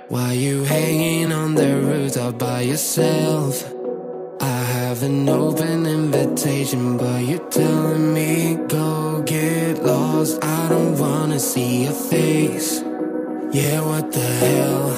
Why you hanging on the rooftop by yourself? I have an open invitation, but you're telling me go get lost. I don't wanna see your face. Yeah, what the hell?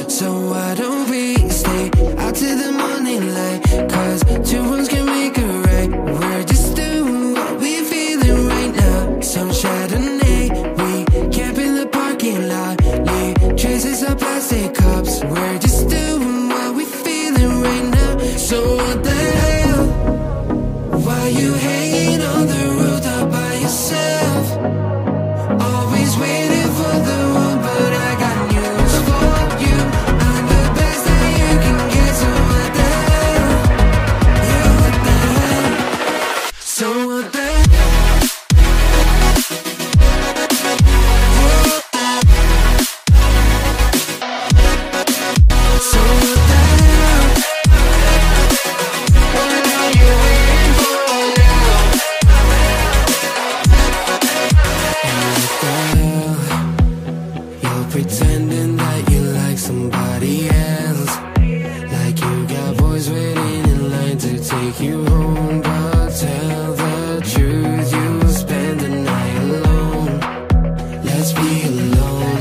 So why don't we stay out till the morning light? Cause two wrongs can make a right. We're just doing what we feeling right now. Some Chardonnay, we camp in the parking lot. Leave traces of plastic cups. We're just doing what we feeling right now. So what the hell? Why you hanging on the rooftop by yourself? Always waiting for the one, but I got news for you. I'm the best that you can get, so what the hell? Yeah, what the hell? So what the hell? So what the hell? What are you waiting for now? And what the hell? You're pretending that you like somebody else, like you got boys waiting in line to take you home. But tell the truth, you'll spend the night alone. Let's be alone.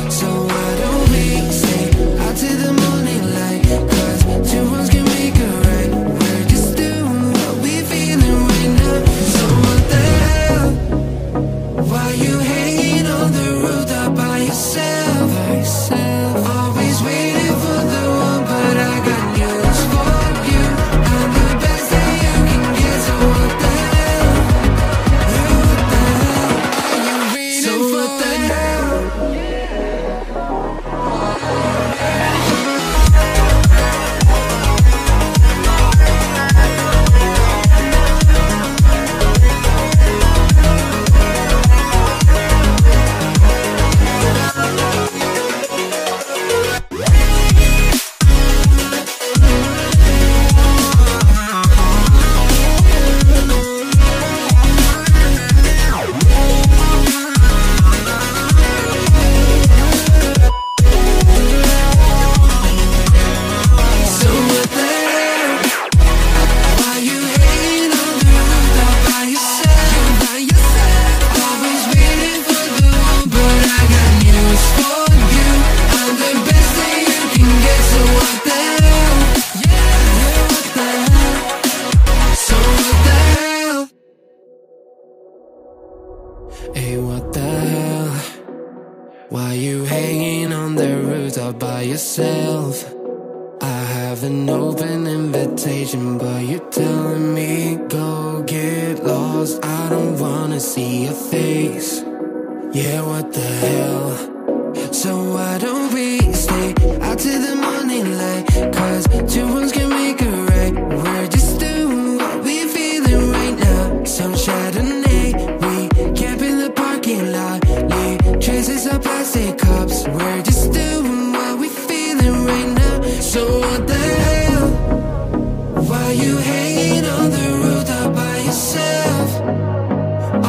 So why don't we stay out till the morning light? Cause two wrongs can make a right. We're just doing what we feeling right now. So what the hell? Why you hanging on the rooftop by yourself? Always waiting for the one, but I got news for you. I'm the best that you can get, so what the hell? Yeah, what the hell? Are you waiting so for what the hell? Hey, what the hell? Why you hanging on the rooftop by yourself? I have an open invitation, but you're telling me go get lost. I don't wanna see your face. Yeah, what the hell? So why don't we stay out till the morning light? Cause two wrongs can make a right. We're just doing what we feeling right now. Some Chardonnay, we camp in the parking lot. Leave traces of plastic cups. We're just doing what we feeling right now. So what the hell? Why you hanging on the rooftop by yourself?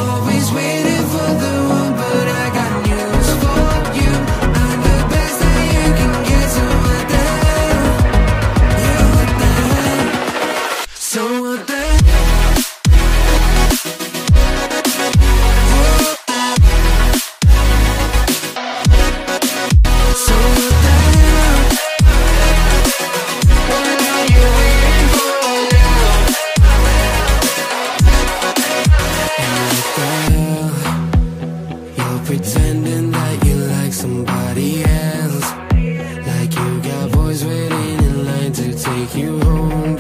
Always waiting for the one, but I got news for you. I'm the best that you can get, so what the hell? Yeah, what the hell? So what the hell? So what the hell? What are you waiting for now? And what the hell? You're pretending that you like somebody else, like you got boys waiting in line to take you home.